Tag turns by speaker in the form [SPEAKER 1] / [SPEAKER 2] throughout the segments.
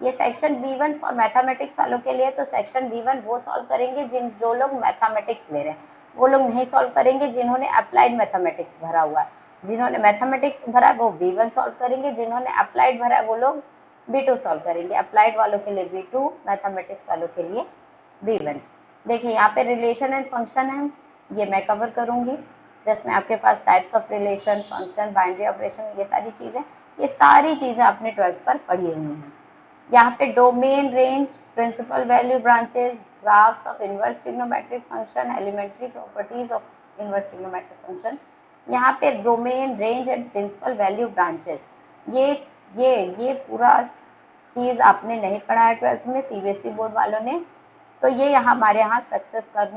[SPEAKER 1] ये section B1 for mathematics वालों के लिए, तो सेक्शन B1 वो सॉल्व करेंगे जो लोग मैथमेटिक्स ले रहे हैं, वो लोग नहीं सॉल्व करेंगे जिन्होंने अप्लाइड मैथमेटिक्स भरा हुआ है। जिन्होंने मैथमेटिक्स भरा है वो B1 सॉल्व करेंगे, जिन्होंने अप्लाइड भरा है वो लोग B2 सॉल्व करेंगे। अप्लाइड वालों के लिए B2, मैथमेटिक्स वालों के लिए B1। देखिए यहाँ पे रिलेशन एंड फंक्शन है, ये मैं कवर करूंगी, जिसमें आपके पास types of relation, function, binary operation, ये सारी चीज़ें, ये सारी चीज़ें आपने 12th पर पढ़ी हुई हैं। यहाँ पे domain, range, principal value branches, graphs of inverse trigonometric function, elementary properties of inverse trigonometric function. यहाँ पे domain, range and principal value branches, ये पूरा चीज़ आपने नहीं पढ़ा है 12th में, CBSE बोर्ड वालों ने, तो ये हमारे यहाँ सक्सेस कर्व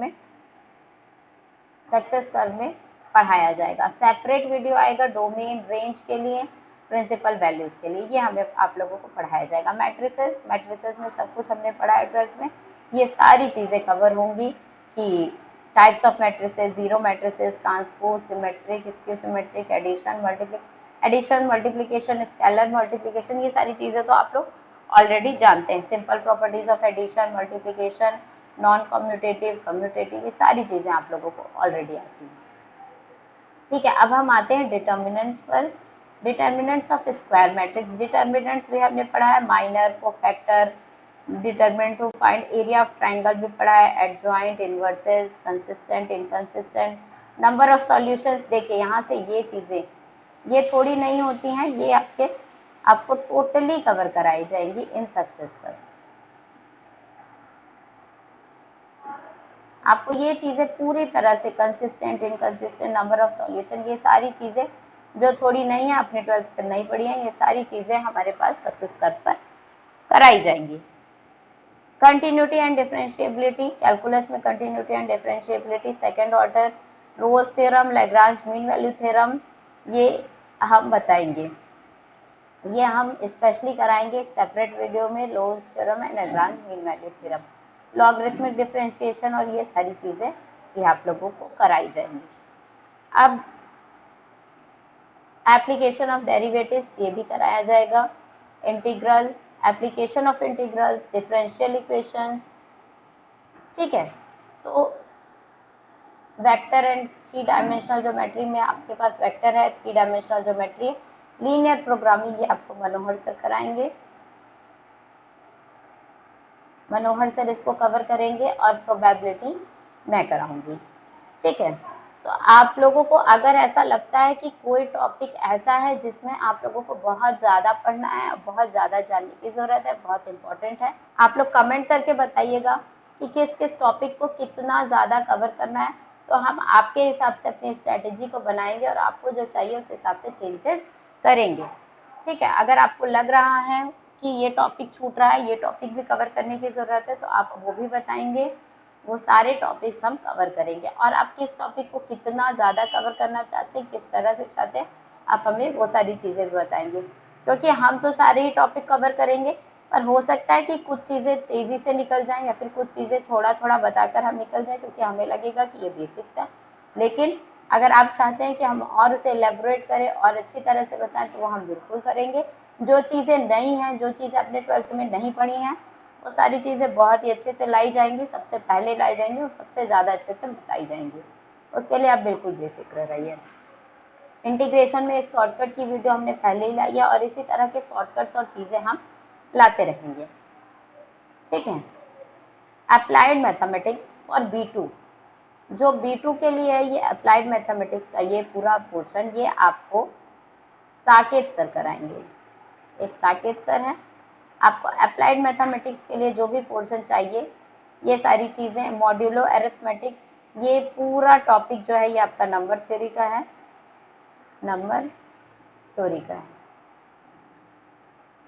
[SPEAKER 1] में पढ़ाया जाएगा। सेपरेट वीडियो आएगा डोमेन, रेंज के लिए, प्रिंसिपल वैल्यूज के लिए, ये हमें आप लोगों को पढ़ाया जाएगा। मैट्रिसेस में सब कुछ हमने पढ़ा है 12th में, ये सारी चीज़ें कवर होंगी कि types of matrices, zero matrices, transpose, symmetric, skew symmetric, addition, multiplication, scalar multiplication, ये सारी चीज़ें तो आप लोग ऑलरेडी जानते हैं। Simple properties of addition, multiplication, non commutative, commutative, ये सारी चीज़ें आप लोगों को ऑलरेडी आती हैं। ठीक है, अब हम आते हैं डिटर्मिनेंट्स पर। Determinants of square matrix, determinants भी हमने पढ़ा है, minor, cofactor, determinant to find area of triangle भी पढ़ा है, adjoint, inverses, consistent, inconsistent, number of solutions. देखिए यहाँ से ये चीज़ें ये थोड़ी नहीं होती हैं, ये आपको टोटली कवर कराई जाएंगी इन सक्सेस पर। आपको ये चीज़ें पूरी तरह से consistent, inconsistent, number of solution, ये सारी चीज़ें जो थोड़ी नहीं है, आपने 12th पर नहीं पढ़ी है, ये सारी चीज़ें हमारे पास सक्सेस कर्व पर कराई जाएंगी। कंटिन्यूटी एंड डिफरेंशिएबिलिटी, कैलकुलस में continuity and differentiability, second order, Rolle's theorem, Lagrange mean value theorem, ये हम बताएंगे, ये हम स्पेशली कराएंगे एक सेपरेट वीडियो में, Rolle's theorem and Lagrange mean value theorem, logarithmic differentiation, और ये सारी चीज़ें ये आप लोगों को कराई जाएंगी। अब एप्लीकेशन ऑफ डेरिवेटिव्स, ये भी कराया जाएगा, integral, application of integrals, differential equation. ठीक है, तो वेक्टर एंड 3 डायमेंशनल ज्योमेट्री में आपके पास वेक्टर है, 3 डायमेंशनल ज्योमेट्री, लीनियर प्रोग्रामिंग, ये आपको मनोहर सर कराएंगे, मनोहर सर इसको कवर करेंगे, और प्रोबेबिलिटी मैं कराऊंगी। ठीक है, तो आप लोगों को अगर ऐसा लगता है कि कोई टॉपिक ऐसा है जिसमें आप लोगों को बहुत ज़्यादा पढ़ना है, बहुत ज़्यादा जानने की ज़रूरत है, बहुत इंपॉर्टेंट है, आप लोग कमेंट करके बताइएगा कि किस किस टॉपिक को कितना ज़्यादा कवर करना है, तो हम आपके हिसाब से अपनी स्ट्रैटेजी को बनाएंगे और आपको जो चाहिए उस हिसाब से चेंजेस करेंगे। ठीक है, अगर आपको लग रहा है कि ये टॉपिक छूट रहा है, ये टॉपिक भी कवर करने की ज़रूरत है, तो आप वो भी बताएंगे, वो सारे टॉपिक्स हम कवर करेंगे। और आप किस टॉपिक को कितना ज़्यादा कवर करना चाहते हैं, किस तरह से चाहते हैं, आप हमें वो सारी चीज़ें भी बताएंगे, क्योंकि हम तो सारे ही टॉपिक कवर करेंगे, पर हो सकता है कि कुछ चीज़ें तेज़ी से निकल जाएं, या फिर कुछ चीज़ें थोड़ा थोड़ा बताकर हम निकल जाएं, क्योंकि हमें लगेगा कि ये बेसिक्स है। लेकिन अगर आप चाहते हैं कि हम और उसे एलेबोरेट करें और अच्छी तरह से बताएं, तो वो हम बिल्कुल करेंगे। जो चीज़ें नई हैं, जो चीज़ें अपने 12th में नहीं पढ़ी हैं, वो सारी चीज़ें बहुत ही अच्छे से लाई जाएंगी, सबसे पहले लाई जाएंगी और सबसे ज़्यादा अच्छे से बताई जाएंगी। उसके लिए आप बिल्कुल बेफिक्र रहिए। इंटीग्रेशन में एक शॉर्टकट की वीडियो हमने पहले ही लाई है, और इसी तरह के शॉर्टकट्स और चीज़ें हम लाते रहेंगे। ठीक है, अप्लाइड मैथमेटिक्स फॉर B2, जो B2 के लिए है, ये अप्लाइड मैथमेटिक्स का ये पूरा पोर्शन, ये आपको साकेत सर कराएंगे। एक साकेत सर हैं, आपको अप्लाइड मैथमेटिक्स के लिए जो भी पोर्शन चाहिए, ये सारी चीज़ें, मॉड्यूलो अरिथमेटिक, ये पूरा टॉपिक जो है ये आपका नंबर थ्योरी का है, नंबर थ्योरी का है,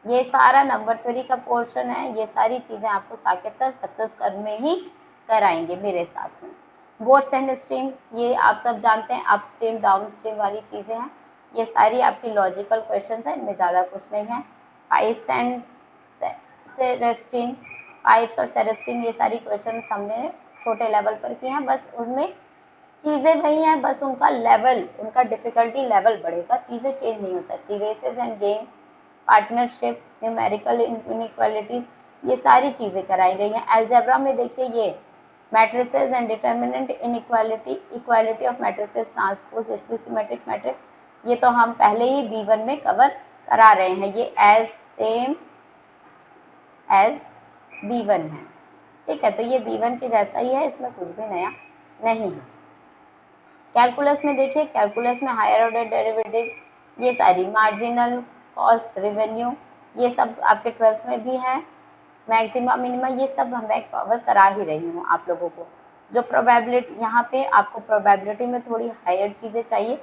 [SPEAKER 1] ये सारा नंबर थ्योरी का पोर्शन है। ये सारी चीज़ें आपको साकेत सर सक्सेस कर्व में ही कराएंगे मेरे साथ में। बोर्ड्स एंड स्ट्रीम, ये आप सब जानते हैं, अप स्ट्रीम डाउन स्ट्रीम वाली चीज़ें हैं, ये सारी आपकी लॉजिकल क्वेश्चंस हैं, इनमें ज़्यादा कुछ नहीं है। पाइप्स एंड सेरेस्टीन, पाइप्स और सेरेस्टीन, ये सारी क्वेश्चन हमने छोटे लेवल पर किए हैं, बस उनमें चीज़ें वही हैं, बस उनका लेवल, उनका डिफ़िकल्टी लेवल बढ़ेगा, चीज़ें चेंज नहीं हो सकती। Races and games, partnership, numerical inequalities, ये सारी चीज़ें कराई गई हैं। अलजेब्रा में देखिए ये matrices and determinant inequality, equality of matrices, transpose, symmetric matrix, ये तो हम पहले ही B1 में कवर करा रहे हैं। ये एज सेम एज B1 है, ठीक है। तो ये B1 के जैसा ही है, इसमें कुछ भी नया नहीं है। कैलकुलस में देखिए, कैलकुलस में हायर ऑर्डर डेरिवेटिव, ये सारी मार्जिनल कॉस्ट, रेवेन्यू, ये सब आपके 12th में भी है। मैक्सिमा मिनिमा, ये सब मैं कवर करा ही रही हूँ आप लोगों को। जो प्रोबेबिलिटी, यहाँ पे आपको प्रोबेबिलिटी में थोड़ी हायर चीज़ें चाहिए,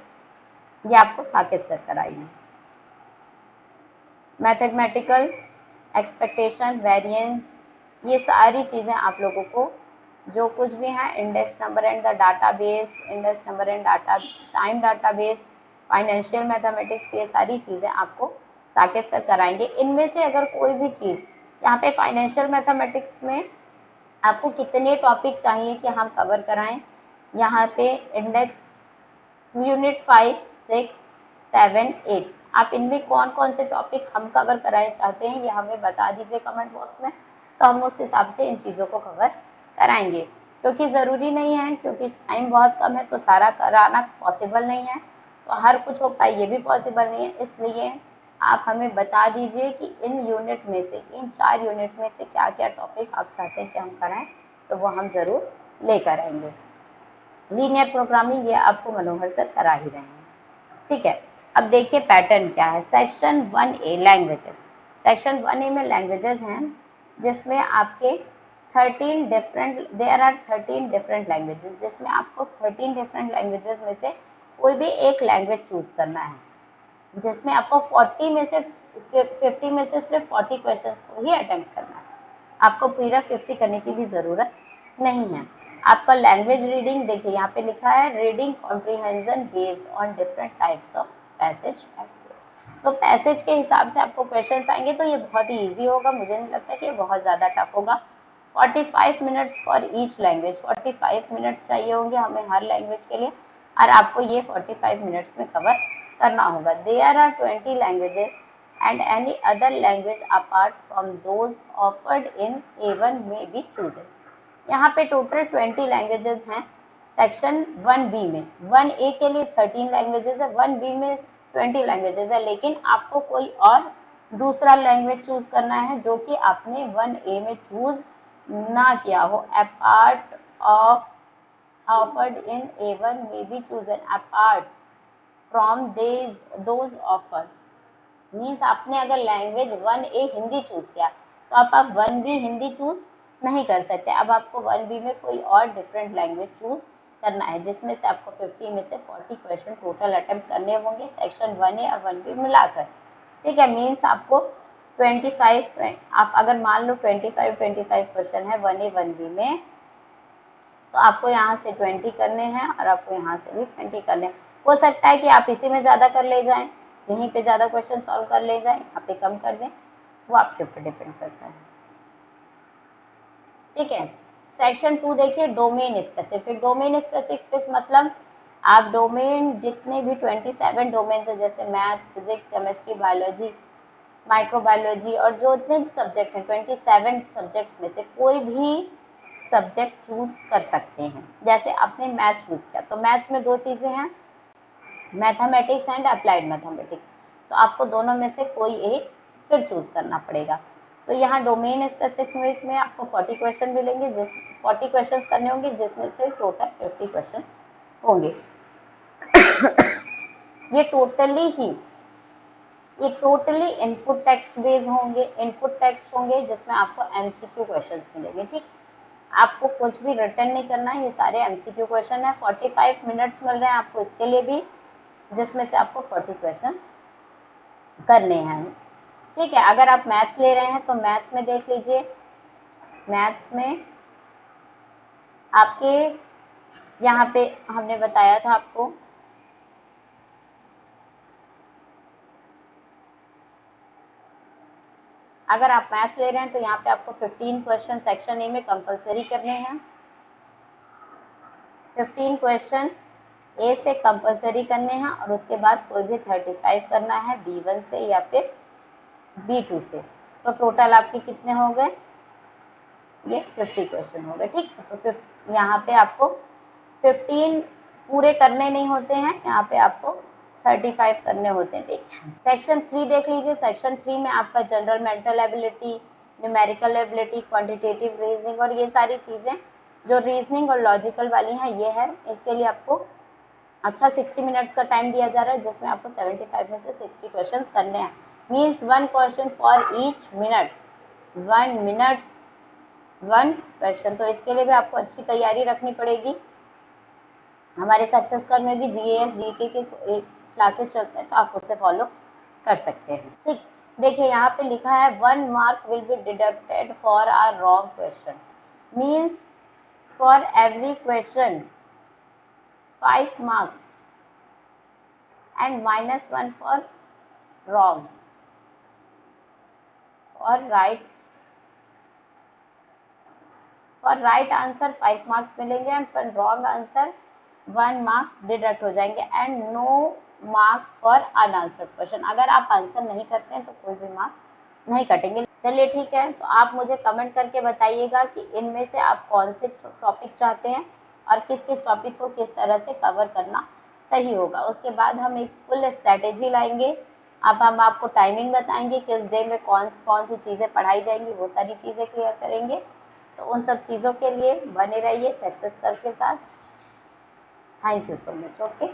[SPEAKER 1] ये आपको साकेत सर कराएंगे। मैथमेटिकल एक्सपेक्टेशन, वेरिएंस, ये सारी चीज़ें आप लोगों को जो कुछ भी है, index number and the database, index number and data time database, financial mathematics, ये सारी चीज़ें आपको साकेत सर कराएंगे। इनमें से अगर कोई भी चीज़, यहाँ पे फाइनेंशियल मैथमेटिक्स में आपको कितने टॉपिक चाहिए कि हम कवर कराएं, यहाँ पे इंडेक्स यूनिट 5, 6, 7, 8, आप इनमें कौन कौन से टॉपिक हम कवर कराए चाहते हैं, ये हमें बता दीजिए कमेंट बॉक्स में, तो हम उस हिसाब से इन चीज़ों को कवर कराएंगे। क्योंकि ज़रूरी नहीं है, क्योंकि टाइम बहुत कम है, तो सारा कराना पॉसिबल नहीं है, तो हर कुछ हो पाए ये भी पॉसिबल नहीं है। इसलिए आप हमें बता दीजिए कि इन यूनिट में से, इन 4 यूनिट में से क्या क्या टॉपिक आप चाहते हैं कि हम कराएं, तो वो हम ज़रूर लेकर आएंगे। लीनियर प्रोग्रामिंग ये आपको मनोहर सर करा ही रहे हैं, ठीक है। अब देखिए पैटर्न क्या है। Section 1A languages, section 1A में लैंग्वेजेस हैं जिसमें आपके 13 different, there are 13 different languages, जिसमें आपको 13 डिफरेंट लैंग्वेजेस में से कोई भी एक लैंग्वेज चूज करना है, जिसमें आपको 40 में से 50 में से सिर्फ 40 क्वेश्चन को ही अटेम्प्ट करना है, आपको पूरा 50 करने की भी ज़रूरत नहीं है। आपका लैंग्वेज रीडिंग देखिए, यहाँ पे लिखा है reading comprehension based on different types of passage. तो पैसेज के हिसाब से आपको क्वेश्चन आएंगे, तो ये बहुत ही ईजी होगा, मुझे नहीं लगता कि ये बहुत ज़्यादा टफ होगा। 45 minutes for each language, 45 minutes चाहिए होंगे हमें हर लैंग्वेज के लिए, और आपको ये 45 मिनट्स में कवर करना होगा। There are 20 languages and any other language apart from those offered in A1 may be chosen। यहाँ पे टोटल 20 लैंग्वेजेस हैं सेक्शन 1B में। 1A के लिए 13 लैंग्वेजेस है, 1B में 20 लैंग्वेजेस है, लेकिन आपको कोई और दूसरा लैंग्वेज चूज करना है जो कि आपने 1A में चूज ना किया हो। Apart of offered in A1 may be chosen apart from those offered, means आपने अगर लैंग्वेज 1A हिंदी चूज किया तो आप 1B हिंदी चूज नहीं कर सकते। अब आपको 1B में कोई और डिफरेंट लैंग्वेज चूज करना है, जिसमें से आपको 50 में से 40 क्वेश्चन टोटल अटेम्प्ट करने होंगे सेक्शन 1A और 1B मिलाकर, ठीक है। मीन्स आपको 25, आप अगर मान लो 25 क्वेश्चन है 1A 1B में, तो आपको यहाँ से 20 करने हैं और आपको यहाँ से भी 20 करने हैं। हो सकता है कि आप इसी में ज़्यादा कर ले जाएं, यहीं पे ज़्यादा क्वेश्चन सॉल्व कर ले जाएं, यहाँ पे कम कर दें, वो आपके ऊपर डिपेंड करता है, ठीक है। सेक्शन 2 देखिए, डोमेन स्पेसिफिक। डोमेन स्पेसिफिक मतलब आप डोमेन जितने भी 27 डोमेन है, जैसे maths, physics, chemistry, biology, microbiology, और जो इतने भी सब्जेक्ट हैं 27 सब्जेक्ट्स में से कोई भी सब्जेक्ट चूज कर सकते हैं। जैसे आपने मैथ्स चूज किया, तो मैथ्स में 2 चीज़ें हैं, मैथमेटिक्स एंड अप्लाइड मैथमेटिक्स, तो आपको दोनों में से कोई एक फिर चूज करना पड़ेगा। तो यहाँ डोमेन स्पेसिफिक में आपको 40 क्वेश्चन मिलेंगे, जिस 40 क्वेश्चन करने होंगे, जिसमें से टोटल 50 क्वेश्चन होंगे। ये टोटली इनपुट टेक्स्ट बेस्ड होंगे, इनपुट टेक्स्ट होंगे जिसमें आपको MCQ क्वेश्चंस मिलेंगे, ठीक। आपको कुछ भी रिटर्न नहीं करना है, ये सारे MCQ क्वेश्चन है। 45 मिनट्स मिल रहे हैं आपको इसके लिए भी, जिसमें से आपको 40 क्वेश्चन करने हैं, ठीक है। अगर आप मैथ्स ले रहे हैं तो मैथ्स में देख लीजिए, मैथ्स में आपके यहाँ पे हमने बताया था आपको, अगर आप मैथ्स ले रहे हैं तो यहाँ पे आपको 15 क्वेश्चन सेक्शन ए में कंपलसरी करने हैं। 15 क्वेश्चन ए से कंपलसरी करने हैं, और उसके बाद कोई भी 35 करना है B1 से या फिर B2 से। तो टोटल आपके कितने हो गए, ये 50 क्वेश्चन हो गए। ठीक है, तो यहाँ पे आपको 15 पूरे करने नहीं होते हैं, यहाँ पे आपको 35 करने होते हैं। ठीक है, सेक्शन 3 देख लीजिए। सेक्शन 3 में आपका general mental ability, numerical ability, quantitative reasoning और ये सारी चीज़ें जो रीजनिंग और लॉजिकल वाली हैं ये है। इसके लिए आपको अच्छा 60 मिनट्स का टाइम दिया जा रहा है, जिसमें आपको 75 में से 60 क्वेश्चन करने हैं। Means 1 question for each minute, 1 minute 1 question. तो इसके लिए भी आपको अच्छी तैयारी रखनी पड़ेगी। हमारे सक्सेस कर में भी जीएस जीके के क्लासेस चलते हैं, तो आप उससे फॉलो कर सकते हैं। ठीक, देखिए यहाँ पे लिखा है 1 mark will be deducted for a wrong question. Means for every question 5 marks and -1 for wrong or right। for right answer 5 marks मिलेंगे and for wrong answer 1 marks deduct हो जाएंगे and no marks for unanswered question. अगर आप answer नहीं करते हैं तो कोई भी मार्क्स नहीं कटेंगे। चलिए ठीक है, तो आप मुझे कमेंट करके बताइएगा कि इनमें से आप कौन से टॉपिक चाहते हैं और किस किस टॉपिक को किस तरह से कवर करना सही होगा। उसके बाद हम एक फुल स्ट्रैटेजी लाएंगे। अब हम आपको टाइमिंग बताएंगे, किस डे में कौन कौन सी चीज़ें पढ़ाई जाएंगी, वो सारी चीज़ें क्लियर करेंगे। तो उन सब चीज़ों के लिए बने रहिए सक्सेस कर के साथ। Thank you so much. Okay.